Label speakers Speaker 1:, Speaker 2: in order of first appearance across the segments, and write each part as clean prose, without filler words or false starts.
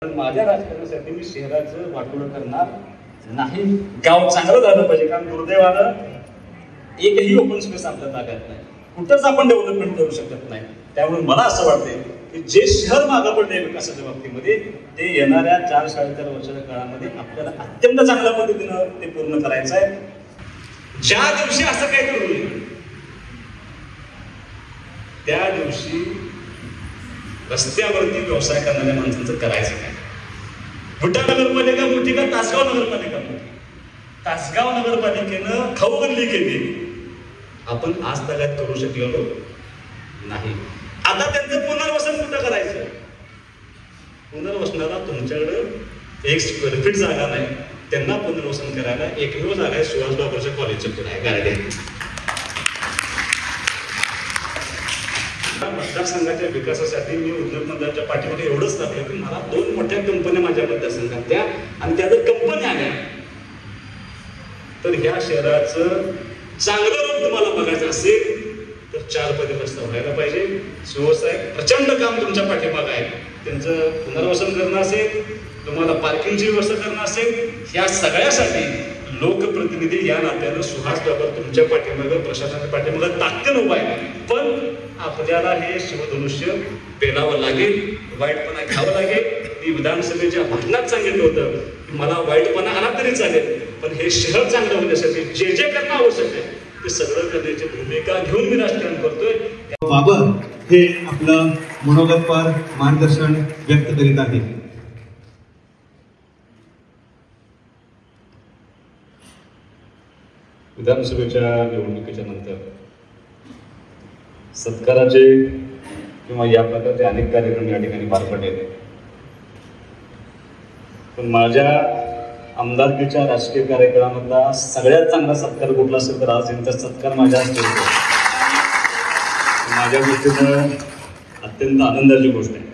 Speaker 1: माझ्या राजकारणासाठी मी शहराचं वाटोळं करणार नाही. गाव चांगलं झालं पाहिजे, कारण दुर्दैवानं एकही ओपन स्पेस आपल्या ताब्यात नाही, कुठंच आपण डेव्हलपमेंट करू शकत नाही. त्यामुळे मला असं वाटतंय की जे शहर मागं पडले विकासाच्या बाबतीमध्ये ते येणाऱ्या 4-4.5 वर्षाच्या काळामध्ये आपल्याला अत्यंत चांगल्या पद्धतीनं ते पूर्ण करायचं आहे. ज्या दिवशी असं काही करू त्या दिवशी रस्त्यावरती व्यवसाय करणाऱ्या माणसांचं करायचं काय? बुटा नगरपालिका मोठी का तासगाव नगरपालिका मोठी? तासगाव नगरपालिकेनं खाऊ गल्ली केली, आपण आज तगायत करू शकलेलो नाही. आता त्यांचं पुनर्वसन कुठं करायचं? पुनर्वसनाला तुमच्याकडं 1 स्क्वेअर फीट जागा नाही, त्यांना पुनर्वसन करायला एकमेव जागा आहे सुहासबाबूच्या कॉलेजच्या पुढे आहे गार्डन. मतदारसंघाच्या विकासासाठी मी उद्योगमंत्र्यांच्या पाठीमागे एवढंच टाकलं की मला 2 मोठ्या कंपन्या माझ्या मतदारसंघात द्या, आणि त्या जर कंपन्या आल्या तर ह्या शहराचं चांगलं रूप तुम्हाला बघायचं असेल तर 4 पदे प्रस्ताव व्हायला पाहिजे. शिवसाहेब प्रचंड काम तुमच्या पाठीमागे आहे, त्यांचं पुनर्वसन करणं असेल, तुम्हाला पार्किंगची व्यवस्था करणं असेल, ह्या सगळ्यासाठी लोकप्रतिनिधी या नात्यानं सुहास बाबर तुमच्या पाठीमागं प्रशासनाच्या पाठीमागं ताकदीनं उभा आहे. पण आपल्याला हे शिवधनुष्य पेलावं लागेल, वाईटपणा घ्यावं लागेल. मी विधानसभेच्या भाषणात सांगितलं होतं की मला वाईटपणा आला तरी चालेल, पण हे शहर चांगलं होण्यासाठी जे जे करणं आवश्यक आहे ते सगळं करण्याची भूमिका घेऊन मी राजकारण करतोय.
Speaker 2: बाबर हे आपलं मनोगतपर मार्गदर्शन व्यक्त करीत आहे.
Speaker 1: विधानसभेच्या निवडणुकीच्या नंतर सत्काराचे किंवा या प्रकारचे अनेक कार्यक्रम या ठिकाणी पार पडले, पण माझ्या आमदारकीच्या राजकीय कार्यक्रमामधला सगळ्यात चांगला सत्कार कुठला असेल तर आज त्यांचा सत्कार माझ्या हस्ते होतो. माझ्या दृष्टीनं अत्यंत आनंदाची गोष्ट आहे.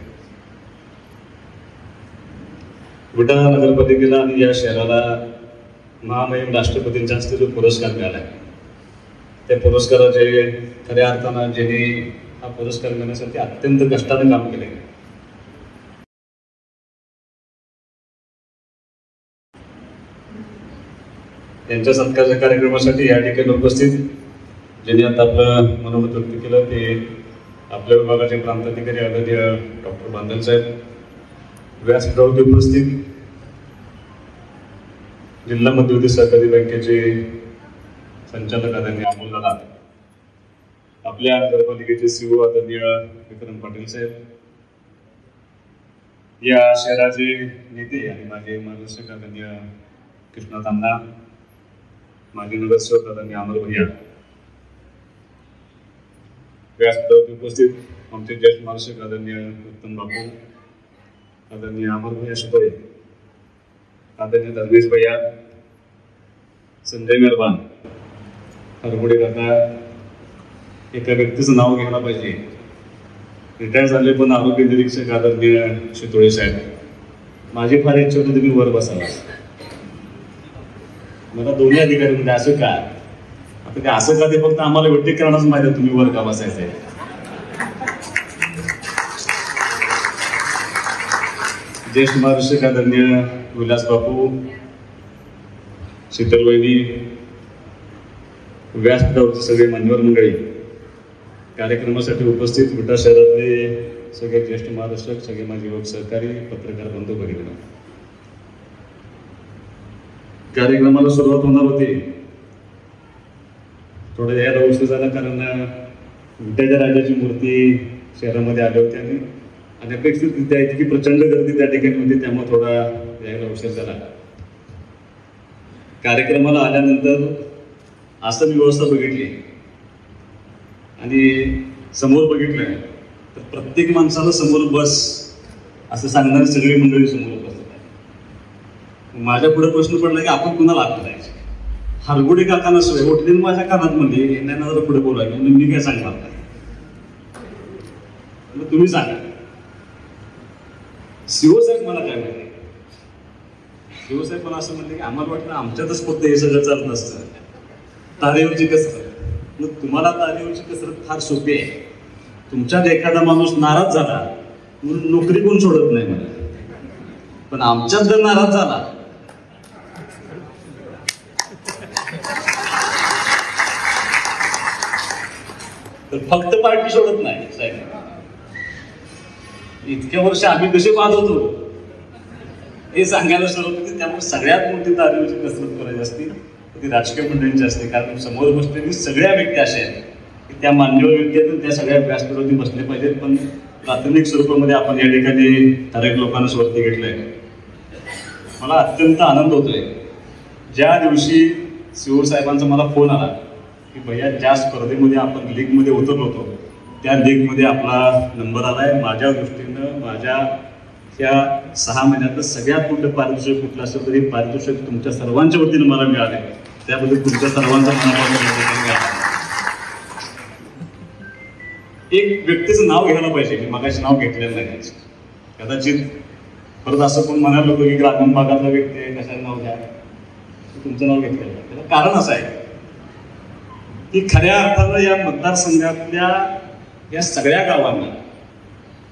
Speaker 1: विटा नगरपालिकेला आणि या शहराला महामहिम राष्ट्रपतींच्या हस्ते जो पुरस्कार मिळाला आहे, त्या पुरस्काराचे खऱ्या अर्थानं ज्यांनी हा पुरस्कार मिळण्यासाठी अत्यंत कष्टाने काम केले. त्यांच्या सत्काराच्या कार्यक्रमासाठी या ठिकाणी उपस्थित ज्यांनी आता आपलं मनोगत व्यक्त केलं ते आपल्या विभागाचे प्रांताधिकारी आदरणीय डॉक्टर बांदल साहेब, व्यासपीठावरती उपस्थित जिल्हा मध्यवर्ती सहकारी बँकेचे संचालक आदरणीय अमोल दादा, आपल्या नगरपालिकेचे सीओ आदरणीय विक्रम पाटील साहेब, या शहराचे नेते आणि माझे मार्गदर्शक आदरणीय कृष्णा तांबा, माजी नगरसेवक आदरणीय अमर भैया, व्यासपीठावरती उपस्थित आमचे ज्येष्ठ मार्गदर्शक आदरणीय उत्तम बापू, आदरणीय अमर भैया शुभे, आदरणीय धर्मेश भैया, संजय मेहरबान, हरगुडे काका. एका व्यक्तीचं नाव घ्यायला पाहिजे, रिटायर झाले पण आरोग्य निरीक्षक आदरणीय शितोळे साहेब. माझी फार इच्छा होती तुम्ही वर बसायला, मला दोन्ही अधिकारी म्हणजे असं का आता ते असं का ते फक्त आम्हाला विट्टीकरणच माहिती आहे तुम्ही वर का बसायचंय. ज्येष्ठ मार्गदर्शक आदरणीय विलास बापू, शीतल वहिनी, व्यासपीठावरचे सगळे मान्यवर मंडळी, कार्यक्रमासाठी उपस्थित विटा शहरातले सगळे ज्येष्ठ मार्गदर्शक, सगळे माझे युवक सहकारी, पत्रकार बंधू भगिनी, कार्यक्रमाला सुरुवात होणार होती. थोडं यायला उशीर झाला कारण विट्याच्या राजाची मूर्ती शहरामध्ये आली होती आणि अनपेक्षितरित्या इतकी प्रचंड गर्दी त्या ठिकाणी होती, त्यामुळे थोडा यायला उशीर झाला. कार्यक्रमाला आल्यानंतर आसन व्यवस्था बघितली आणि समोर बघितलं तर प्रत्येक माणसाला समोर बस असं सांगणारी सगळी मंडळी समोर बसत आहे. माझ्या पुढे प्रश्न पडला की आपण कुणाला हात करायचे? हरगुडे काकांना सोय उठली माझ्या कानात म्हणले यांना जरा पुढे बोलायला, मी काय सांगणार नाही, तुम्ही सांगा. सीओ साहेब मला काय म्हणले, सीओ साहेब मला असं म्हणले की आम्हाला वाटतं आमच्यातच फक्त हे सगळं चालत असतं, तारेवरची कसरत. मग तुम्हाला तारेवरची कसरत फार सोपी आहे. तुमच्यात एखादा माणूस नाराज झाला म्हणून नोकरी कोण सोडत नाही मला. पण आमच्यात जर नाराज झाला तर फक्त पार्टी सोडत नाही साहेब. इतक्या वर्ष आम्ही कसे बाद होतो हे सांगायला सुरुवात होती. त्यामुळे सगळ्यात मोठी दारूची कसरत करायची असते ती राजकीय मंडळींची असते. कारण समोर बसलेली सगळ्या व्यक्ती अशा आहेत की त्या मान्यवर व्यक्ती आहेत, त्या सगळ्या व्यासपीठावरती बसले पाहिजेत. पण प्राथमिक स्वरूपामध्ये आपण या ठिकाणी ठराविक लोकांना स्वरती घेतलंय. मला अत्यंत आनंद होतोय ज्या दिवशी शिवूर साहेबांचा मला फोन आला की भैया ज्या स्पर्धेमध्ये आपण लीगमध्ये उतरलो होतो त्या लीगमध्ये आपला नंबर आलाय. माझ्या दृष्टीनं माझ्या या 6 महिन्यातलं सगळ्यात मोठं पारितोषिक कुठलं असेल तरी पारितोषिक तुमच्या सर्वांच्या वतीनं मला मिळाले. त्याबद्दल तुमच्या सर्वांचा मनापासून एक व्यक्तीचं नाव घ्यायला पाहिजे. मी मगाशी नाव घेतलेलं नाही. कदाचित परत असं कोण म्हणायला होतं की ग्रामीण भागातला व्यक्ती आहे कशाला नाव घ्या, तुमचं नाव घेतलेलं. त्याला कारण असं आहे की खऱ्या अर्थानं या मतदारसंघातल्या या सगळ्या गावांना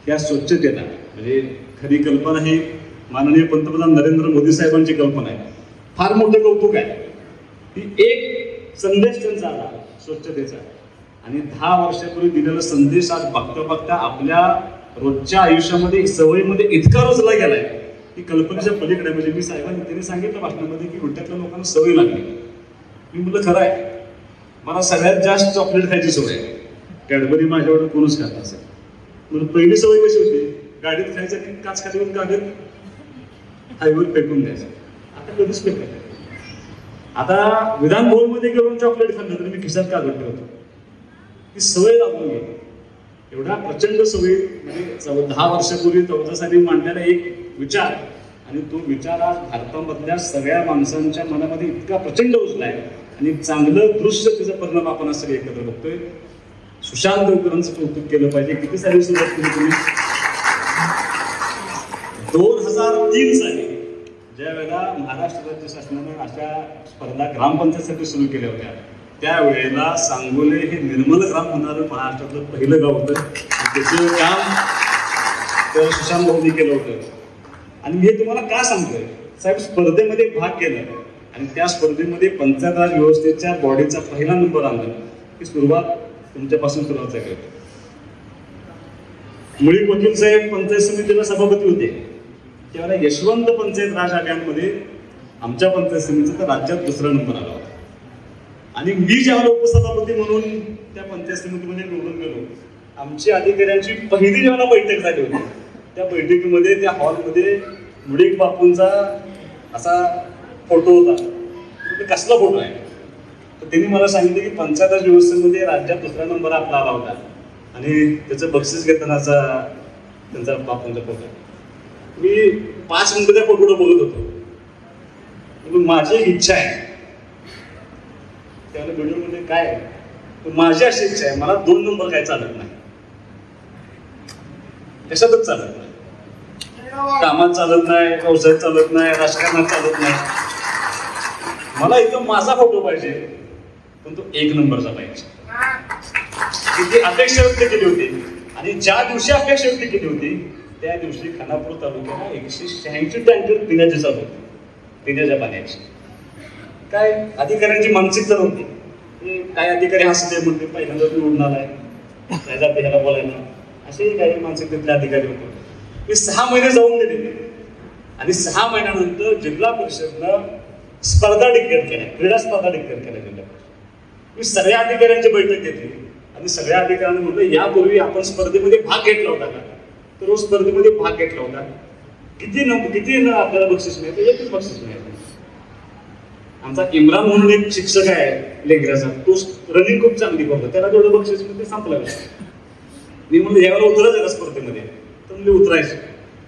Speaker 1: या स्वच्छतेला म्हणजे खरी कल्पना ही माननीय पंतप्रधान नरेंद्र मोदी साहेबांची कल्पना आहे. फार मोठं कौतुक आहे की एक संदेश त्यांचा आला स्वच्छतेचा आणि 10 वर्षापूर्वी दिलेला संदेश आज बघता बघता आपल्या रोजच्या आयुष्यामध्ये सवयीमध्ये इतका रुजला गेलाय की कल्पनेच्या पलीकडे. म्हणजे मी साहेबांनी त्यांनी सांगितलं भाषणामध्ये की उलट्यातल्या लोकांना सवय लागली. मी म्हटलं खरं आहे, मला सगळ्यात जास्त चॉकलेट खायची सवय आहे. कॅडबरी माझ्यावर कोणच खात असेल. म्हणून पहिली सवय कशी होती, गाडीत खायचं की काच खालीवर कागद हायवेवर फेकून द्यायचं. आता कधीच फेकायचं. आता विधान भवनमध्ये घेऊन चॉकलेट खाल्लं तरी मी खिशात कागद ठेवतो. ही सवय लागून गेली. एवढा प्रचंड सवयी म्हणजे 10 वर्षापूर्वी 14 साली मांडलेला एक विचार आणि तो विचार आज भारतामधल्या सगळ्या माणसांच्या मनामध्ये इतका प्रचंड रुजलाय आणि चांगलं दृश्य त्याचा परिणाम आपण आज सगळे एकत्र बघतोय. सुशांत देवकरांचं कौतुक केलं पाहिजे. किती साली सुरुवात केली तुम्ही? 2003 साली ज्या वेळेला महाराष्ट्र राज्य शासनानं अशा स्पर्धा ग्रामपंचायतीसाठी सुरू केल्या होत्या त्यावेळेला सांगोले हे निर्मल ग्राम होणारं महाराष्ट्रातलं पहिलं गाव होतं. त्याचं काम तर सुशांत भाऊंनी केलं होतं. आणि मी हे तुम्हाला का सांगतोय साहेब, स्पर्धेमध्ये भाग घेणं आणि त्या स्पर्धेमध्ये पंचायत राज व्यवस्थेच्या बॉडीचा पहिला नंबर आणणं ही सुरुवात तुमच्यापासून सुरुवात आहे. मुळी वकील साहेब पंचायत समितीला सभापती होते त्यावेळेला यशवंत पंचायत राज अभियानमध्ये आमच्या पंचायत समितीचा राज्यात 2रा नंबर आला होता. आणि मी ज्यावेळेला उपसभापती म्हणून त्या पंचायत समितीमध्ये निवडून गेलो, आमची अधिकाऱ्यांची पहिली जेव्हा बैठक झाली होती त्या बैठकीमध्ये त्या हॉलमध्ये मुळीक बापूंचा असा फोटो होता. कसला फोटो आहे तर त्यांनी मला सांगितलं की पंचायत राज व्यवस्थेमध्ये राज्यात 2रा नंबर आपला आला होता आणि त्याचं बक्षीस घेतानाचा त्यांचा बापूंचा फोटो. मी 5 मिनिटं त्या फोटोला बोलत होतो. माझी एक इच्छा आहे त्यावेळेला व्हिडिओ म्हणजे काय माझी अशी इच्छा आहे, मला 2 नंबर काय चालत नाही, कशातच चालत नाही. कामात चालत नाही, व्यवसायात चालत नाही, राजकारणात चालत नाही. मला इथं माझा फोटो पाहिजे पण तो 1 नंबरचा पाहिजे. किती अपेक्षा व्यक्त केली होती आणि ज्या दिवशी अपेक्षा व्यक्त केली होती त्या दिवशी खानापूर तालुक्याला 186 टँकर पिण्याचे चालू होते, पिण्याच्या पाण्याची. काय अधिकाऱ्यांची मानसिकता नव्हती. काय अधिकारी हसले म्हणते पहिल्यांदा निवडून आलाय त्याचा ह्याला बोलायला, असे काही मानसिकतेतले अधिकारी होते. मी 6 महिने जाऊन गेले आणि 6 महिन्यानंतर जिल्हा परिषदनं स्पर्धा डिक्लेअर केल्या, क्रीडा स्पर्धा डिक्लेअर केल्या जिल्हा परिषद. मी सगळ्या अधिकाऱ्यांची बैठक घेतली आणि सगळ्या अधिकाऱ्यांना म्हटलं यापूर्वी आपण स्पर्धेमध्ये भाग घेतला होता का, तर रोज स्पर्धेमध्ये भाग घेतला होता, किती आपल्याला बक्षीस मिळतं, 1च बक्षीस मिळतं. आमचा इम्रान म्हणून एक शिक्षक आहे लेकराचा, तो रनिंग खूप चांगली करतो, त्याला जेवढं बक्षीस मिळतं संपला. मी म्हणलं यावेळेला उतरायचं का स्पर्धेमध्ये, तर म्हणजे उतरायचं,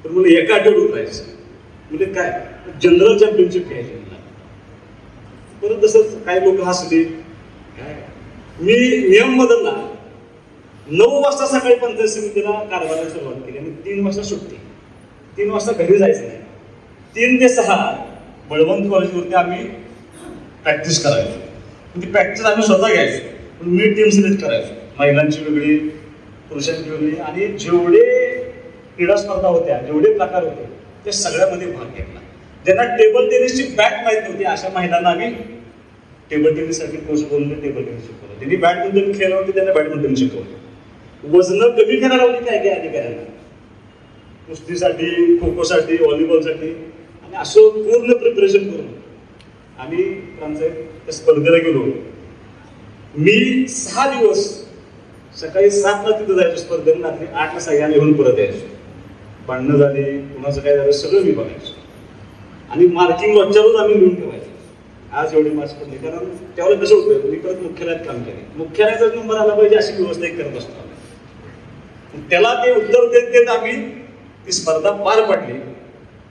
Speaker 1: तर म्हणजे एका आठवड्यात उतरायचं. म्हणजे काय जनरल चॅम्पियनशिप घ्यायची. परत तसंच काही लोक हसले. मी नियम बदलला, 9 वाजता सकाळी पंचायत समितीला कारभाराला सुरुवात केली आणि 3 वाजता सुट्टी. 3 वाजता घरी जायचं नाही. 3 ते 6 बळवंत कॉलेजवरती आम्ही प्रॅक्टिस करायचो. ती प्रॅक्टिस आम्ही स्वतः घ्यायचो पण मी टीम सिलेक्ट करायचो, महिलांची वेगळी पुरुषांची वेगळी. आणि जेवढे क्रीडा स्पर्धा होत्या, जेवढे प्रकार होते त्या सगळ्यामध्ये भाग घेतला. ज्यांना टेबल टेनिसची बॅट माहीत नव्हती अशा महिलांना आम्ही टेबल टेनिससाठी कोच बोलून टेबल टेनिस शिकवलं. त्यांनी बॅडमिंटन खेळलं होते त्यांना बॅडमिंटन शिकवलं. वजनं कमी करायला होती काय काय अधिकाऱ्यांना, कुस्तीसाठी, खो खोसाठी, व्हॉलीबॉलसाठी, आणि असं पूर्ण प्रिपरेशन करून आम्ही त्या स्पर्धेला गेलो. मी 6 दिवस सकाळी 7ला तिथं जायचो स्पर्धेला, रात्री 8ला सगळ्यांना येऊन परत यायचो. भांडणं झाली, कुणाचं काय झालं सगळं मी बघायचो आणि मार्किंग रोजच्यारोज आम्ही लिहून ठेवायचो. आज एवढे मार्क्स पडले, कारण त्यावेळेला कसं होतं मी परत मुख्यालयात काम केले, मुख्यालयाचा नंबर आला पाहिजे अशी व्यवस्था एक करत असतो. त्याला ते उत्तर देत देत आम्ही ती स्पर्धा पार पडली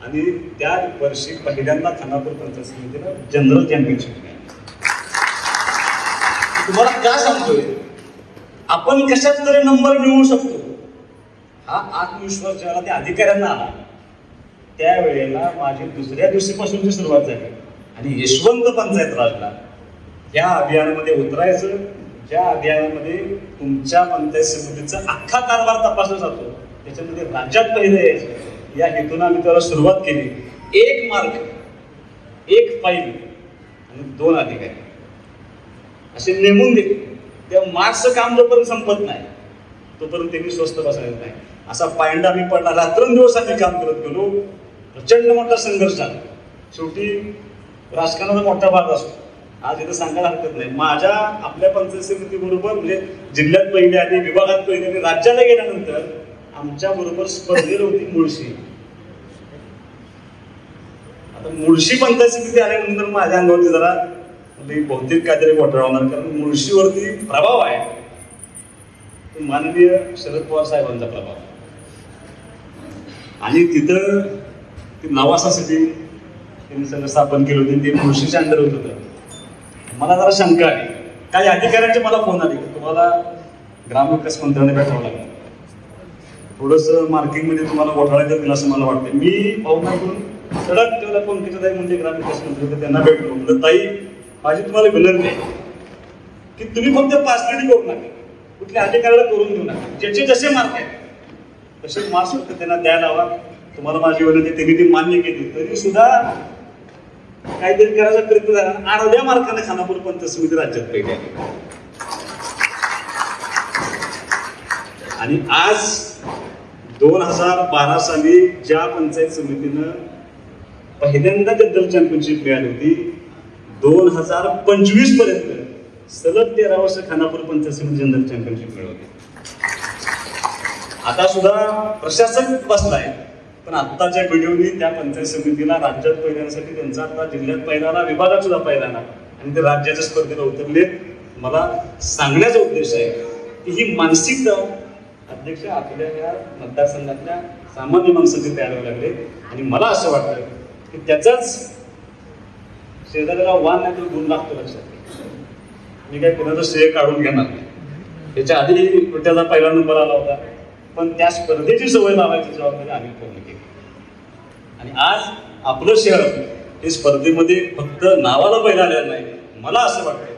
Speaker 1: आणि त्या वर्षी पहिल्यांदा खानापूर पंचायत समितीला जनरल चॅम्पियनशिप मिळाली. तुम्हाला काय सांगतोय, आपण कशात तरी नंबर मिळवू शकतो हा आत्मविश्वास ज्याला त्या अधिकाऱ्यांना आला त्यावेळेला माझी दुसऱ्या दिवशीपासूनची सुरुवात झाली आणि यशवंत पंचायत राजला या अभियानामध्ये उतरायचं, ज्या अभियानामध्ये तुमच्या पंचायत समितीचा अख्खा कारभार तपासला जातो, त्याच्यामध्ये राज्यात पहिलं यायचं या हेतून आम्ही त्याला सुरुवात केली. 1 मार्क, 1 फाईल आणि 2 अधिकारी असे नेमून दिले. त्या मार्क्सचं काम जोपर्यंत संपत नाही तोपर्यंत त्यांनी स्वस्त बसायला नाही. असा पायंडा आम्ही पडला, रात्रंदिवस आम्ही काम करत गेलो. प्रचंड मोठा संघर्ष झाला. शेवटी राजकारणाचा मोठा भाग असतो, आज इथं सांगायला हरकत नाही. माझ्या आपल्या पंचायत समितीबरोबर म्हणजे जिल्ह्यात पहिले आणि विभागात पहिले आणि राज्याला गेल्यानंतर आमच्या बरोबर स्पर्धेला होती मुळशी. आता मुळशी पंचायत समिती आल्यानंतर माझ्या अंगावरती जरा बहुतेक काहीतरी घोटाळा होणार, कारण मुळशीवरती प्रभाव आहे माननीय शरद पवार साहेबांचा प्रभाव. आणि तिथं नवासासाठी त्यांनी सगळं स्थापन केलं होतं, ते मुळशीच्या अंडर होत होतं. मला जरा शंका आली, काही अधिकाऱ्यांचे मला फोन आले की तुम्हाला ग्रामविकास मंत्र्यांना भेटावं लागलं, थोडंसं मार्किंगमध्ये तुम्हाला घोटाळा दिला असं मला वाटतं. मी पाहुण्याकडून सडक तेवढा पंकजाताई म्हणजे ग्रामविकास मंत्री त्यांना भेटलो. म्हणजे ताई माझी तुम्हाला विनंती आहे की तुम्ही फक्त पासलेटी करू नका, कुठल्या अधिकाऱ्याला करून देऊ नका, ज्याचे जसे मार्क आहेत तसे मार्क्स फक्त त्यांना द्यायला हवा. तुम्हाला माझी विनंती, त्यांनी ती मान्य केली तरी सुद्धा काहीतरी करायचा प्रयत्न झाला. अर्ध्या मार्काने खानापूर पंचायत समिती राज्यात पहिली आहे. आणि आज 2012 साली ज्या पंचायत समितीनं पहिल्यांदा जनरल चॅम्पियनशिप मिळाली होती, 2025 पर्यंत सलग 13 वर्ष खानापूर पंचायत समिती जनरल चॅम्पियनशिप मिळवली. आता सुद्धा प्रशासक बसलाय, पण आत्ताच्या व्हिडिओनी त्या पंचायत समितीला राज्यात पहिल्यासाठी त्यांचा आता जिल्ह्यात पहिला, विभागात सुद्धा पहिला आणि ते राज्याच्या स्पर्धेला उतरले. मला सांगण्याचा उद्देश आहे की ही मानसिकता अध्यक्ष आपल्या या मतदारसंघातल्या सामान्य माणसाचे तयार व्हायला लागले. आणि मला असं वाटतं की त्याचाच शेजाऱ्याला वाण नाही तर 2 लागतो. लक्षात, मी काय कोणाचं श्रेय काढून घेणार नाही. त्याच्या आधी त्याचा पहिला नंबर आला होता, पण त्या स्पर्धेची सवय लावायची जबाबदारी आम्ही पूर्ण केली. आणि आज आपलं शहर हे स्पर्धेमध्ये फक्त नावाला पहिला आलेलं नाही. मला असं वाटतं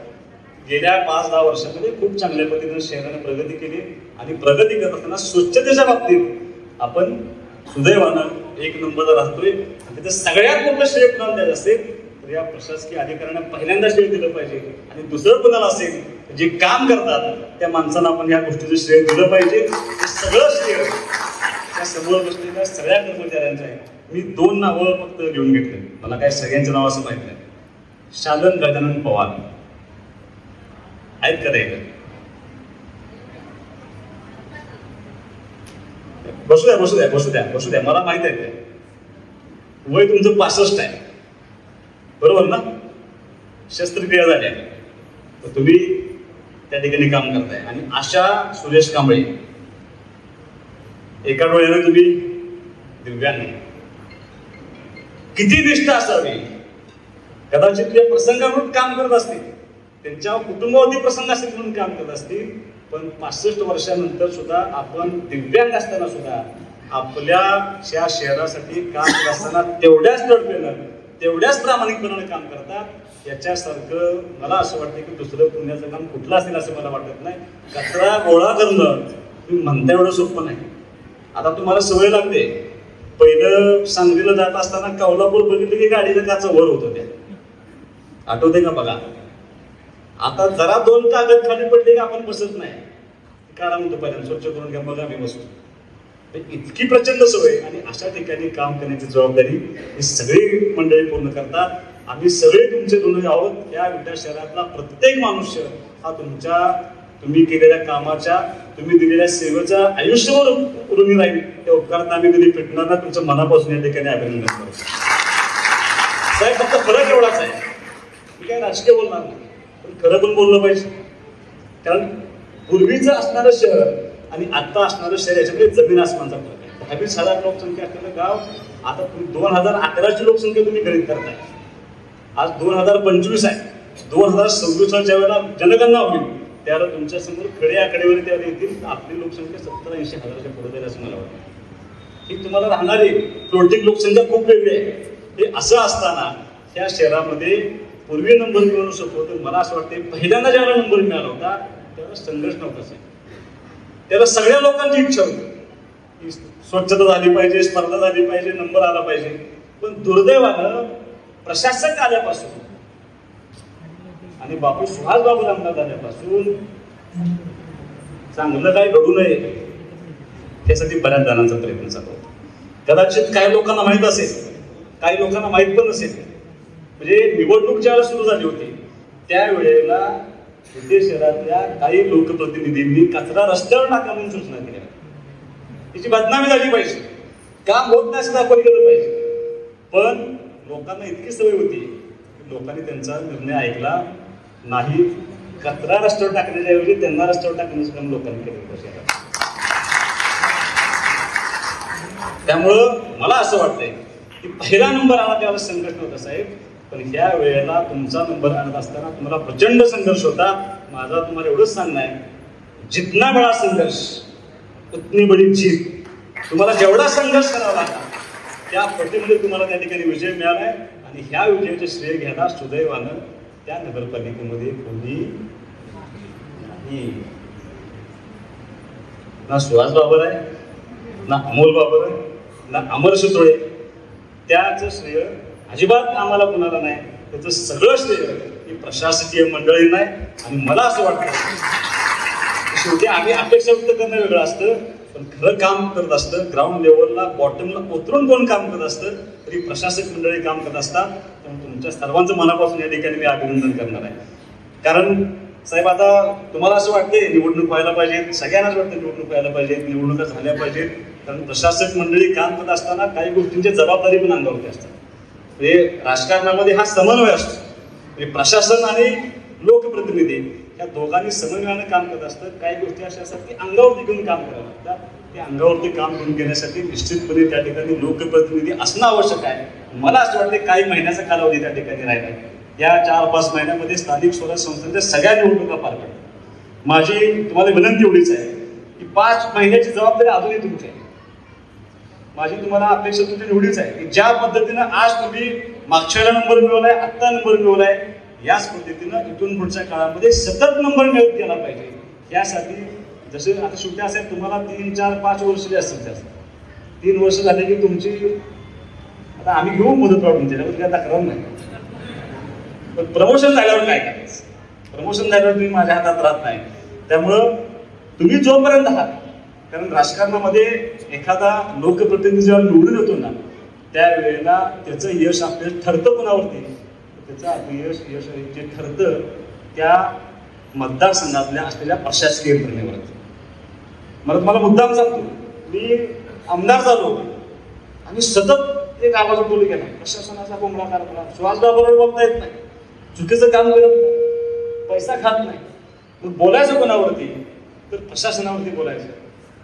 Speaker 1: गेल्या 5-10 वर्षामध्ये खूप चांगल्या पद्धतीने शहराने प्रगती केली आणि प्रगती करत असताना स्वच्छतेच्या बाबतीत आपण सुदैवानं 1 नंबरला राहतोय. आणि त्याचं सगळ्यात मोठं श्रेय कुणाला द्यायचं असेल तर या प्रशासकीय अधिकाऱ्यांना पहिल्यांदा श्रेय दिलं पाहिजे. आणि दुसरं कुणाला असेल जे काम करतात त्या माणसांना आपण या गोष्टीचं श्रेय दिलं पाहिजे. हे सगळं श्रेय त्या समोर बसलेल्या सगळ्या कर्मचाऱ्यांचं आहे. मी 2 नावं फक्त लिहून घेतले, मला काय सगळ्यांचं नाव असं माहित नाही. शालन गजानन पवार आहेत का ते? बसू द्या बसू द्या बसू द्या बसू द्या, मला माहित आहे. वय तुमचं 65 आहे बरोबर ना? शस्त्रक्रिया झाली आहे तर तुम्ही त्या ठिकाणी काम करताय. आणि आशा सुरेश कांबळे एका डोळ्याने तुम्ही दिव्यांग, किती निष्ठा असावी. कदाचित ते प्रसंगावरून काम करत असतील, त्यांच्या कुटुंबावरती प्रसंग असेल म्हणून काम करत असतील, पण 65 वर्षानंतर सुद्धा आपण दिव्यांग असताना सुद्धा आपल्या या शहरासाठी काम करत असताना तेवढ्याच तडफेनं तेवढ्याच प्रामाणिकपणाने काम करतात. याच्यासारखं मला असं वाटतं की दुसरं पुण्याचं काम कुठलं असेल असं मला वाटत नाही. कचरा गोळा करणं तुम्ही म्हणता एवढं सोपं नाही. आता तुम्हाला सवय लागते पहिलं सांगलीला जात असताना कौलापूर बघितलं की गाडीच्या काचा वर होत होत्या, आठवते का बघा. आता जरा 2 कागद खाली पडले की आपण बसत नाही, काढा म्हणतो पहिल्यांदा स्वच्छ करून घ्या मग आम्ही बसतो. इतकी प्रचंड सवय. आणि अशा ठिकाणी काम करण्याची जबाबदारी ही सगळी मंडळी पूर्ण करतात. आम्ही सगळे तुमचे ऋणी आहोत. या विटा शहरातला प्रत्येक मनुष्य हा तुम्ही केलेल्या कामाच्या, तुम्ही दिलेल्या सेवेच्या आयुष्यभर ऋणी राहील. त्या उपकारात आम्ही कधी फिटणार ना. तुमचं मनापासून या ठिकाणी अभिनंदन करतो साहेब. फक्त फरक एवढाच आहे, मी काय राजकीय बोलणार नाही, पण खरं पण बोललं पाहिजे. कारण पूर्वीचं असणारं शहर आणि आता असणारं शहर याच्यामध्ये जमीन आसमानचा फरक आहे. 20,000 लोकसंख्या असलेलं गाव आता 2011ची लोकसंख्या तुम्ही गणित करताय. आज 2025 आहे. 2026 ज्या वेळेला जनगणना होईल त्यावेळेला तुमच्या समोर खडे आकडेवारी त्यावेळेला येतील. आपली लोकसंख्या 70-80 हजाराच्या पुढे जाईल असं मला वाटतं. ही तुम्हाला राहणारी फ्लोटिंग लोकसंख्या खूप वेगळी आहे. हे असं असताना त्या शहरामध्ये पूर्वी नंबर मिळवू शकतो. तर मला असं वाटतं पहिल्यांदा ज्यावेळेला नंबर मिळाला होता त्यावेळेला संघर्ष नव्हता साहेब. त्याला सगळ्या लोकांची इच्छा होती, स्वच्छता झाली पाहिजे, स्पर्धा झाली पाहिजे, नंबर आला पाहिजे. पण दुर्दैवानं प्रशासक आल्यापासून आणि बापू सुहास बाबू आमदार झाल्यापासून चांगलं काय घडू नये त्यासाठी बऱ्याच जणांचा प्रयत्न चालू होता. कदाचित काही लोकांना माहीत असेल, काही लोकांना माहीत पण नसेल. म्हणजे निवडणूक ज्यावेळेला सुरू झाली होती त्यावेळेला विटे शहरातल्या काही लोकप्रतिनिधींनी कचरा रस्त्यावर टाका म्हणून सूचना केल्या. त्याची बदनामी झाली पाहिजे, काम होत नाही असं दाखवलं गेलं पाहिजे. पण लोकांना इतकी सवय होती की लोकांनी त्यांचा निर्णय ऐकला नाही. कचरा रस्त्यावर टाकण्याच्या ऐवजी त्यांना रस्त्यावर टाकण्याचं काम लोकांनी केलं शहरात. त्यामुळं मला असं वाटतंय की पहिला नंबर आला त्यावेळेला संघर्ष नव्हता साहेब. पण ह्या वेळेला तुमचा नंबर आणत असताना तुम्हाला प्रचंड संघर्ष होता. माझा तुम्हाला एवढंच सांगणं आहे, जितना बडा संघर्ष उतनी बडी जीत. तुम्हाला जेवढा संघर्ष करावा लागला त्या पटीमध्ये तुम्हाला त्या ठिकाणी विजय मिळालाय. आणि ह्या विजयाचे श्रेय घ्यायला सुदैवानं त्या नगरपालिकेमध्ये कोणी नाही. ना सुहास बाबर आहे, ना अमोल बाबर आहे, ना अमर सुतोळे. त्याचं श्रेय अजिबात आम्हाला कुणाला नाही. त्याचं सगळं श्रेय ही प्रशासकीय मंडळींना आहे. आणि मला असं वाटतं शेवटी आम्ही अपेक्षा व्यक्त करणं वेगळं असतं, पण खरं काम करत असतं ग्राउंड लेवलला बॉटमला उतरून कोण काम करत असतं तरी प्रशासक मंडळी काम करत असतात. त्यामुळे तुमच्या सर्वांचं मनापासून या ठिकाणी मी अभिनंदन करणार आहे. कारण साहेब आता तुम्हाला असं वाटतंय निवडणूक व्हायला पाहिजे, सगळ्यांनाच वाटतं निवडणूक व्हायला पाहिजे, निवडणुका झाल्या पाहिजेत. कारण प्रशासक मंडळी काम करत असताना काही गोष्टींची जबाबदारी पण अंगावरती असतात. म्हणजे राजकारणामध्ये हा समन्वय असतो. म्हणजे प्रशासन आणि लोकप्रतिनिधी या दोघांनी समन्वयानं काम करत असतं. काही गोष्टी अशा असतात की अंगावरती घेऊन काम करावं लागतात. ते अंगावरती काम घेऊन घेण्यासाठी निश्चितपणे त्या ठिकाणी लोकप्रतिनिधी असणं आवश्यक आहे. मला असं वाटतं काही महिन्याचा कालावधी त्या ठिकाणी राहिला आहे. या 4-5 महिन्यामध्ये स्थानिक स्वराज्य संस्थांच्या सगळ्या निवडणुका पार पडतात. माझी तुम्हाला विनंती एवढीच आहे की 5 महिन्याची जबाबदारी अजूनही तुमची आहे. माझी तुम्हाला अपेक्षा तुमची एवढीच आहे की ज्या पद्धतीनं आज तुम्ही मागच्या वेळेला नंबर मिळवलाय, आत्ता नंबर मिळवलाय, याच पद्धतीनं इथून पुढच्या काळामध्ये सतत नंबर मिळत गेला पाहिजे. यासाठी जसे आता शेवटी असेल तुम्हाला 3, 4, 5 वर्ष जे असतील जास्त 3 वर्ष झाले की तुमची आता आम्ही घेऊ मुदत वाढून त्याच्यावर काय तक्रार नाही. पण प्रमोशन झाल्यावर काय करायचं? प्रमोशन झाल्यावर तुम्ही माझ्या हातात राहत नाही. त्यामुळं तुम्ही जोपर्यंत आहात, कारण राजकारणामध्ये एखादा लोकप्रतिनिधी जेव्हा निवडून येतो ना त्यावेळेला त्याचं यश आपल्याला ठरतं कोणावरती, त्याचं अपयश यश जे ठरतं त्या मतदारसंघातल्या असलेल्या प्रशासकीय यंत्रणेवरती. मला मुद्दाम सांगतो, मी आमदार झालो आणि सतत एक आवाज उठवली गेला प्रशासनाचा कोंबडा कारभार, सुहासबाबरोबर बोलता येत नाही, चुकीचं काम करत नाही, पैसा खात नाही. मग बोलायचं कोणावरती तर प्रशासनावरती बोलायचं.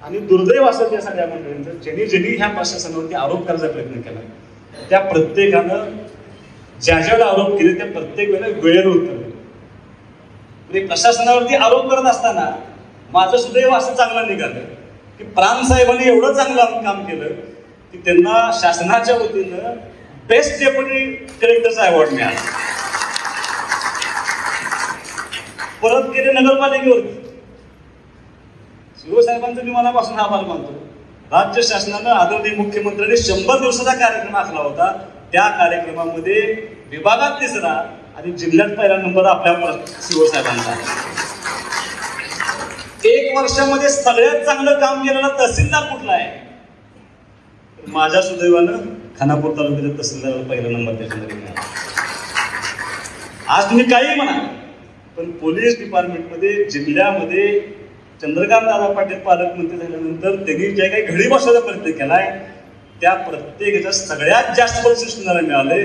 Speaker 1: आणि दुर्दैव असं त्या सगळ्या मंडळींचं ज्यांनी ह्या प्रशासनावरती आरोप करायचा प्रयत्न केला त्या प्रत्येकानं ज्या वेळेला आरोप केले त्या प्रत्येक वेळेला वेळेवर उत्तर दिलं. म्हणजे प्रशासनावरती आरोप करत असताना माझं सुदैव असं चांगलं निघालं की प्राणसाहेबांनी एवढं चांगलं काम केलं की त्यांना शासनाच्या वतीनं बेस्ट डेप्युटी कलेक्टरचा अवॉर्ड मिळाला. परत गेले नगरपालिकेवरती शिवसाहेबांचं मी मनापासून आभार मानतो. राज्य शासनानं आदरणीय मुख्यमंत्र्यांनी 100 दिवसाचा कार्यक्रम आखला होता. त्या कार्यक्रमामध्ये विभागात 3रा आणि जिल्ह्यात पहिला नंबर आपल्या सीओ साहेबांचा. 1 वर्षामध्ये सगळ्यात चांगलं काम केलेला तहसीलदार कुठला आहे? माझ्या सुदैवानं खानापूर तालुक्याच्या तहसीलदाराला पहिला नंबर त्याच्यामध्ये मिळाला. आज तुम्ही काही म्हणा, पण पोलीस डिपार्टमेंटमध्ये जिल्ह्यामध्ये चंद्रकांत दादा पाटील पालकमंत्री झाल्यानंतर त्यांनी जे काही घडी बसवायचा प्रयत्न केलाय त्या प्रत्येकाच्या सगळ्यात जास्त बक्षीस कुणाला मिळाले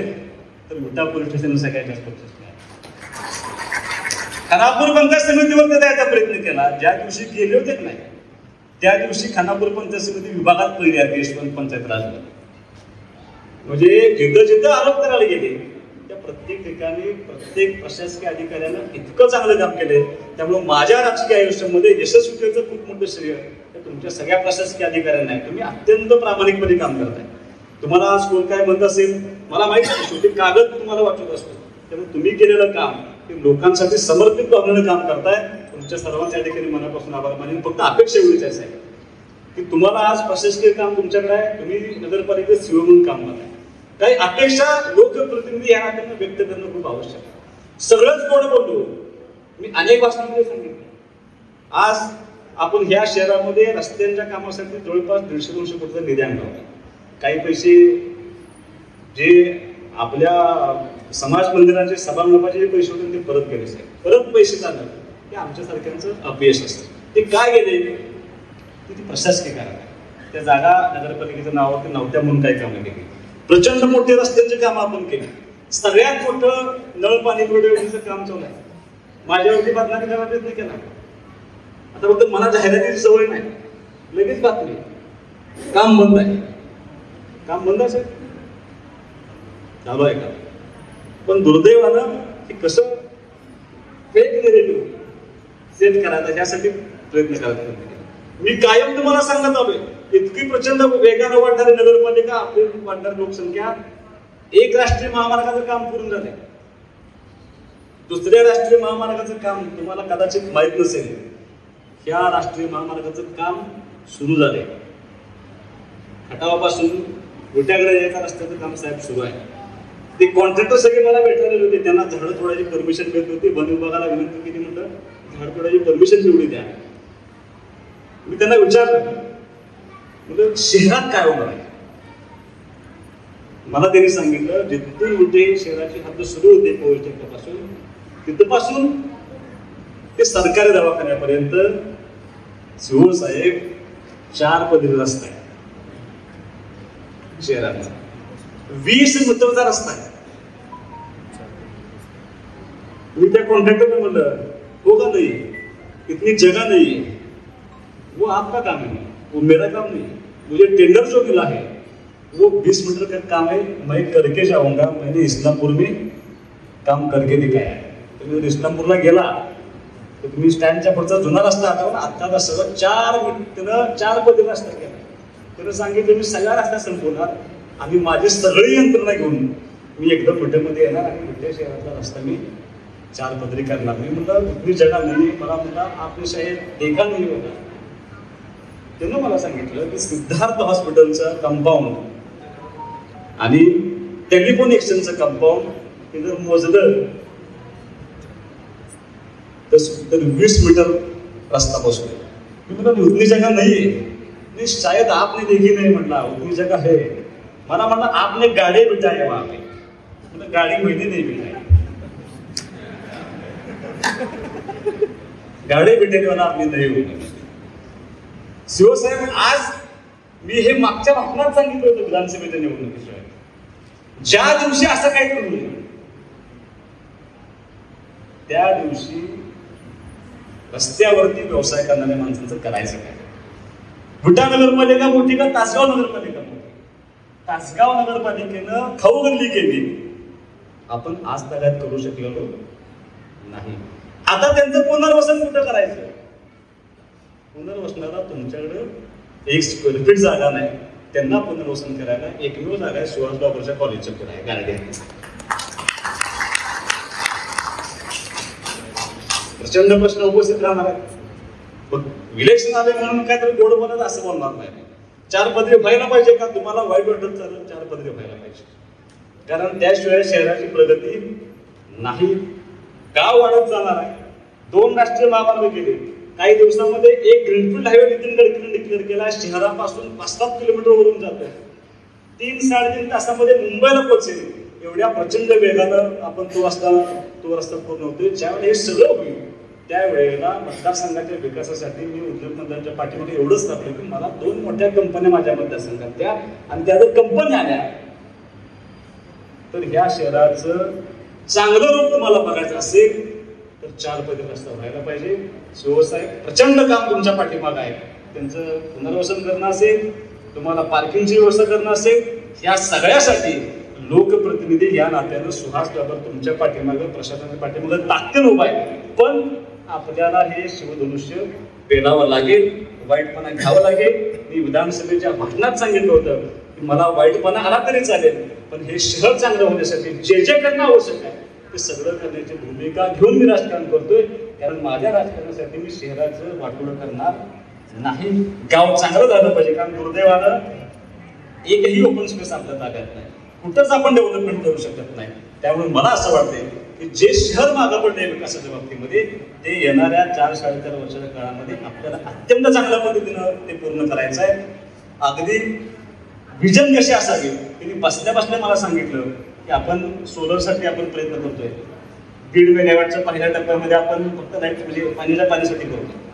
Speaker 1: तर विटा पोलीस स्टेशनला सगळ्यात जास्त बक्षीस मिळाले. खानापूर पंचायत समितीवर ते द्यायचा प्रयत्न केला. ज्या दिवशी गेले होते नाही त्या दिवशी खानापूर पंचायत समिती विभागात पहिली आहे यशवंत पंचायत राजमध्ये. म्हणजे जिथं जिथं आरोप करायला गेले त्या प्रत्येक ठिकाणी प्रत्येक प्रशासकीय अधिकाऱ्यानं इतकं चांगलं काम केलंय. त्यामुळे माझ्या राजकीय आयुष्यामध्ये यशस्वीतेचं खूप मोठं श्रेय तुमच्या सगळ्या प्रशासकीय अधिकाऱ्यांना आहे. तुम्ही अत्यंत प्रामाणिकपणे काम करताय. तुम्हाला आज कोण काय म्हणत असेल मला माहिती आहे, शेवटी कागद तुम्हाला वाटत असतो. त्यामुळे तुम्ही केलेलं काम ते लोकांसाठी समर्पित भावनेनं काम करताय. तुमच्या सर्वांच्या ठिकाणी मनापासून आभार मानेन. फक्त अपेक्षा एवढीच आहे की तुम्हाला आज प्रशासकीय काम तुमच्याकडे आहे. तुम्ही नगरपालिकेत सीओ म्हणून काम करताय. काही अपेक्षा लोकप्रतिनिधी या नात्यानं व्यक्त करणं खूप आवश्यक आहे. सगळंच गोड बोललो मी अनेक भाषणांमध्ये सांगितलं. आज आपण ह्या शहरामध्ये रस्त्यांच्या कामासाठी जवळपास 150-200 कोटीचा निधी आणला होता. काही पैसे जे आपल्या समाज मंदिरांचे सभामंडपाचे जे पैसे होते ते परत गेले साहेब. परत पैसे चालले ते आमच्यासारख्यांचं अपयश असतं. ते काय गेले ती प्रशासकीय कारण आहे. त्या जागा नगरपालिकेच्या नावावरती नव्हत्या म्हणून काही कामं केली. प्रचंड मोठे रस्त्यांचे काम आपण केले. सगळ्यात मोठं नळ पाणी पुरवठा योजनेचं काम चालू आहे. माझ्यावरती बातम्या करायला प्रयत्न केला. आता फक्त मला जाहिरातीची सवय नाही, लगेच बातमी काम बंद आहे. काम बंद असेल चालू आहे का? पण दुर्दैवानं हे कसं फेक नेरेटिव्ह सेट करायचा यासाठी प्रयत्न करायचा. मी कायम तुम्हाला सांगत आलोय इतकी प्रचंड वेगानं वाढणारी नगरपालिका, आपली वाढणारी लोकसंख्या, एक राष्ट्रीय महामार्गाचं काम पूर्ण झालंय. दुसऱ्या राष्ट्रीय महामार्गाचं काम तुम्हाला कदाचित माहीत नसेल. ह्या राष्ट्रीय महामार्गाचं काम सुरू झालंय. खटावापासून गोट्याकडे यायचा रस्त्याचं काम साहेब सुरू आहे. ते कॉन्ट्रॅक्टर सगळे मला भेटलेले होते. त्यांना झाडं तोडायची परमिशन मिळत होती. वन विभागाला विनंती केली, म्हटलं झाड तोडायची परमिशन तेवढी द्या. मी त्यांना विचारलं म्हणजे शहरात काय होणार आहे. मला त्यांनी सांगितलं जिथून कुठे शहराची हद्द सुरू होते पोलीस स्टेशनपासून तिथपासून ते सरकारी दवाखान्यापर्यंत सीओ साहेब 4 पदरी रस्ता आहे. शहरात 20 मीटरचा रस्ता आहे. मी त्या कॉन्ट्रॅक्टरने म्हणलं हो का नाही, इतनी जगह नहीं है, वो आपका काम है, वो मेरा काम नहीं. मुझे टेंडर जो मिला है वो 20 मीटर का काम है. मैं करके जाऊंगा. मैंने इस्लामपुर में काम करके दिखाया है. तुम्ही इस्लामपूरला गेला तर तुम्ही स्टँडच्या पुढचा जुना रस्ता आठवला. आता सगळं 4 पदरी रस्ता केला. त्यानं सांगितलं मी सगळा रस्ता संपवणार आणि माझी सगळी यंत्रणा घेऊन मी एकदम विट्यामध्ये येणार आणि विट्या शहरातला रस्ता मी 4 पदरी करणार. मी म्हटलं इतनी जगा नाही. मला म्हटलं आपले शाळेत देखा नाही होता. त्यानं मला सांगितलं की सिद्धार्थ हॉस्पिटलचं कंपाऊंड आणि टेलिफोन एक्सचेंजचं कंपाऊंड हे जर मोजलं तर 20 मीटर रास्ता बसतो. मी म्हटलं उतनी जगह नहीं है. नहीं शायद आपने देखी नहीं. म्हटला उतनी जगह है. मला म्हटलं आपने गाड़ी बिठाई वहां पे. मतलब गाड़ी मैंने नहीं बिठाई. गाड़ी बिठाने वाला आपने नहीं होती. सीओ साहेब आज मी हे मागच्या भाषणात सांगितलं होतं विधानसभेच्या निवडणुकीशिवाय. ज्या दिवशी असं काही करू त्या दिवशी रस्त्यावरती व्यवसाय करणाऱ्या माणसांचं करायचं काय. विटा नगरपालिका मोठी का तासगाव नगरपालिका मोठी. तासगाव नगरपालिकेनं खाऊगल्ली केली. आपण आज तगायत करू शकलेलो नाही. आता त्यांचं पुनर्वसन कुठं करायचं. पुनर्वसनाला तुमच्याकडे 1 स्क्वेअर फीट जागा नाही. त्यांना पुनर्वसन करायला एकमेव जागा आहे सुहास बाबरच्या कॉलेजच्या पुढे आहे गार्डन. प्रचंड प्रश्न उपस्थित राहणार आहेत. इलेक्शन आले म्हणून काहीतरी गोड बोलत असं बोलणार नाही. 4 पदरी व्हायला पाहिजे का? तुम्हाला वाईट वाटत चालेल, 4 पदरी व्हायला पाहिजे, कारण त्याशिवाय शहराची प्रगती नाही. गाव वाढत जाणार आहे. 2 राष्ट्रीय महामार्ग केले, काही दिवसामध्ये एक ग्रीनफील्ड हायवे नितीन गडकरीने डिक्लेअर केला. शहरापासून 5-7 किलोमीटर वरून जातोय. 3-3.5 तासामध्ये मुंबईला पोहोचेल. एवढ्या प्रचंड वेगानं आपण तो रस्ता पूर्ण होतोय. ज्यावेळेला हे सगळं होईल त्यावेळेला मतदारसंघाच्या विकासासाठी मी उद्योगमंत्र्यांच्या पाठीमागे एवढंच टाकलं की मला 2 मोठ्या कंपन्या माझ्या मतदारसंघात द्या, आणि त्या जर कंपन्या आल्या तर ह्या शहराचं चांगलं रूप तुम्हाला बघायचं असेल तर 4 पदरी रस्ता व्हायला पाहिजे. शिवसाहेब प्रचंड काम तुमच्या पाठीमागे आहे. त्यांचं पुनर्वसन करणं असेल, तुम्हाला पार्किंगची व्यवस्था करणं असेल, या सगळ्यासाठी लोकप्रतिनिधी या नात्यानं सुहास बाबर तुमच्या पाठीमागे, प्रशासनाच्या पाठीमागे ताकदीनं उभा आहे. पण आपल्याला हे शिवधनुष्य पेलावं लागेल, वाईटपणा घ्यावं लागेल. मी विधानसभेच्या भाषणात सांगितलं होतं की मला वाईटपणा आला तरी चालेल, पण हे शहर चांगलं होण्यासाठी जे करणं आवश्यक आहे ते सगळं करण्याची भूमिका घेऊन मी राजकारण करतोय. कारण माझ्या राजकारणासाठी मी शहराचं वाटोळं करणार नाही. गाव चांगलं झालं पाहिजे, कारण दुर्दैवानं एकही ओपन स्पेस आपल्या ताब्यात नाही, कुठंच आपण डेव्हलपमेंट करू शकत नाही. त्यामुळे मला असं वाटतंय की जे शहर मागं पडले विकासाच्या बाबतीमध्ये ते येणाऱ्या 4-4.5 वर्षाच्या काळामध्ये आपल्याला अत्यंत चांगल्या पद्धतीनं ते पूर्ण करायचं आहे. अगदी विजन कशी असावी त्यांनी बसल्या मला सांगितलं की आपण सोलरसाठी आपण प्रयत्न करतोय. 1.5 मेगावॅटच्या पहिल्या टप्प्यामध्ये आपण फक्त लाईट म्हणजे पाण्याच्या पाण्यासाठी करतो.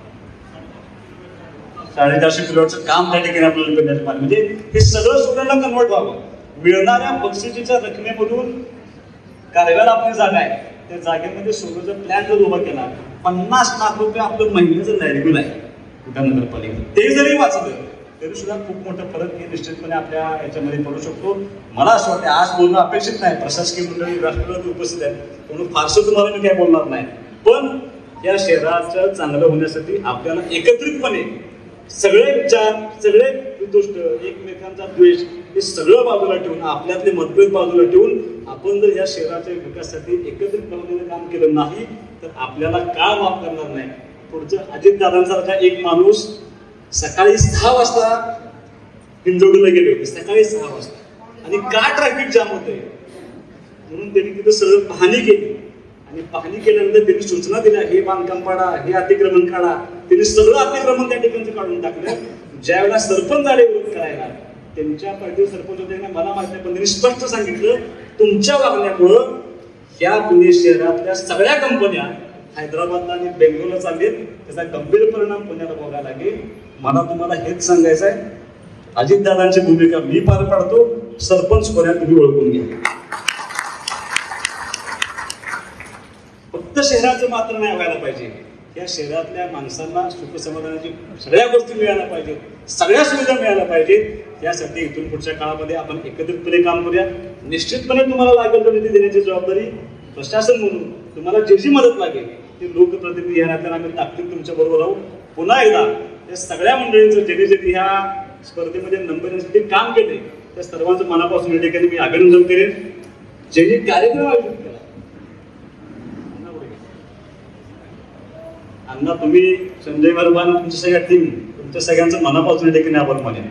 Speaker 1: 450 किलोवॅटचं काम त्या ठिकाणी आपल्याला पिण्याचं पाणी, म्हणजे हे सगळं सोलरला कन्वर्ट व्हावं. मिळणाऱ्या बक्षिसीच्या रकमेमधून कारगाला आपली जागा आहे, त्या जागेमध्ये सोलरचा प्लॅन जर उभा केला, 50 लाख रुपये आपलं महिन्याचं लाईट बिल आहे नगरपालिका, ते जरी वाचलं तरी सुद्धा खूप मोठा फरक हे निश्चितपणे आपल्या याच्यामध्ये पडू शकतो. मला असं वाटतं आज बोलणं अपेक्षित नाही, प्रशासकीय मंडळी राष्ट्रपती उपस्थित आहेत म्हणून फारसं तुम्हाला मी काय बोलणार नाही. पण या शहराचं चांगलं होण्यासाठी आपल्याला एकत्रितपणे सगळे विचार, सगळे दुष्ट, एकमेकांचा द्वेष हे सगळं बाजूला ठेवून, आपल्यातले मतभेद बाजूला ठेवून आपण जर या शहराच्या विकासासाठी एकत्रित भावनेनं काम केलं नाही तर आपल्याला काळ माफ करणार नाही. पुढचं अजितदादांसारखा एक माणूस सकाळी 6 वाजता हिंजवडीला गेले होते, सकाळी 6 वाजता, आणि का ट्रॅफिक जाम होते म्हणून त्यांनी तिथं सगळं पाहणी केली. आणि पाहणी केल्यानंतर त्यांनी सूचना दिल्या, हे बांधकाम पाडा, हे अतिक्रमण काढा. त्यांनी सगळं अतिक्रमण त्या ठिकाणी काढून टाकलं. ज्यावेळेला सरपंच आले विरोध करायला, त्यांच्या पार्टीचे सरपंच होते, मला माहिती नाही, पण त्यांनी स्पष्ट सांगितलं तुमच्या वागण्यामुळं या पुणे शहरातल्या सगळ्या कंपन्या हैदराबादला आणि बेंगलोरला चाललेत, त्याचा गंभीर परिणाम पुण्याला भोगायला लागेल. मला तुम्हाला हेच सांगायचं आहे, अजितदादांची भूमिका मी पार पाडतो, सरपंच कोण्या तुम्ही ओळखून घ्या. फक्त शहराचं मात्र नाही व्हायला पाहिजे, या शहरातल्या माणसांना सुख समाधानाची सगळ्या गोष्टी मिळायला पाहिजेत, सगळ्या सुविधा मिळायला पाहिजेत. यासाठी इथून पुढच्या काळामध्ये आपण एकत्रितपणे काम करूया. निश्चितपणे तुम्हाला लागेल तर निधी देण्याची जबाबदारी प्रशासन म्हणून तुम्हाला जी मदत लागेल ती लोकप्रतिनिधी या नात्याने आम्ही ताकदीने तुमच्या बरोबर राहू. पुन्हा एकदा या सगळ्या मंडळींचं ज्यांनी ह्या स्पर्धेमध्ये नंबर येण्यासाठी काम केले त्या सर्वांचं मनापासून या ठिकाणी मी अभिनंदन करेन. ज्यांनी कार्यक्रम आयोजित केला, अण्णा तुम्ही, संजय वर्मान, तुमच्या सगळ्या टीम, तुमच्या सगळ्यांचं मनापासून या ठिकाणी आभार मानेन.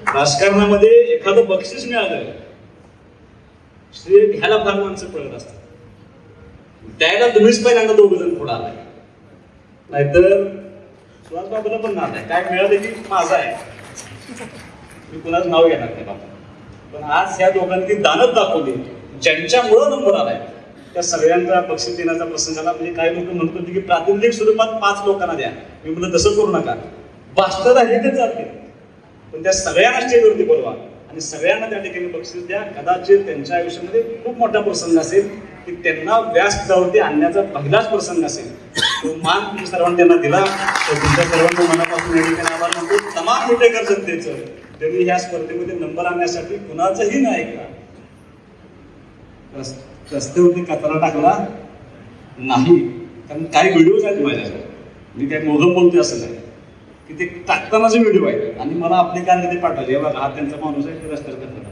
Speaker 1: राजकारणामध्ये एखादं बक्षीस मिळालं श्रेय घ्यायला फार माणसं पळत असतात, द्यायला तुम्हीच पहिल्यांदा 2 जण पुढे आलाय, नाहीतर सुहास बाबूला पण नाव आहे, काय मिळालं की माझं आहे, मी कुणाचं नाव घेणार नाही बाबा. पण आज ह्या दोघांनी दानत दाखवली, ज्यांच्यामुळं नंबर आलाय त्या सगळ्यांचा बक्षीस देण्याचा प्रसंग झाला. म्हणजे काही लोक म्हणत होते की प्रातिनिधिक स्वरूपात 5 लोकांना द्या, मी म्हणलं तसं करू नका, भाषण राहिले तर चालते, पण त्या सगळ्यांना स्टेजवरती बोलवा आणि सगळ्यांना त्या ठिकाणी बक्षीस द्या. कदाचित त्यांच्या आयुष्यामध्ये खूप मोठा प्रसंग असेल की त्यांना व्यासपीठावरती आणण्याचा पहिलाच प्रसंग असेल, तो मान तुम्ही सर्वांनी त्यांना दिला. तर तुमच्या सर्वांना मनापासून या ठिकाणी आभार मानतो. तमाम विटेकर जनतेचं त्यांनी ह्या स्पर्धेमध्ये नंबर आणण्यासाठी कुणाचंही नाही ऐकला, रस्त्यावरती कचरा टाकला नाही. कारण काही व्हिडिओज आहेत माझ्याकडे, मी काही मोगम बोलतोय असं नाही, की ते टाकतानाचे व्हिडिओ आहेत आणि मला आपले कार्यकर्ते पाठवले, बघा हा त्यांचा माणूस आहे, ते रस्त्यावर करतात.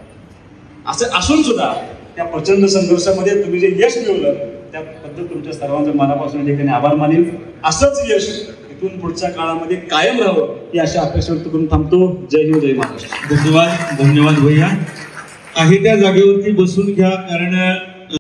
Speaker 1: असं असून सुद्धा त्या प्रचंड संघर्षामध्ये तुम्ही जे यश मिळवलं त्याबद्दल तुमच्या सर्वांचं मनापासून या ठिकाणी आभार मानेल. असंच यश इथून पुढच्या काळामध्ये कायम राहावं ही अशा अपेक्षा व्यक्त करून थांबतो. जय हिंद, जय महाराष्ट्र.
Speaker 2: धन्यवाद भैया. आहे त्या जागेवरती बसून घ्या, कारण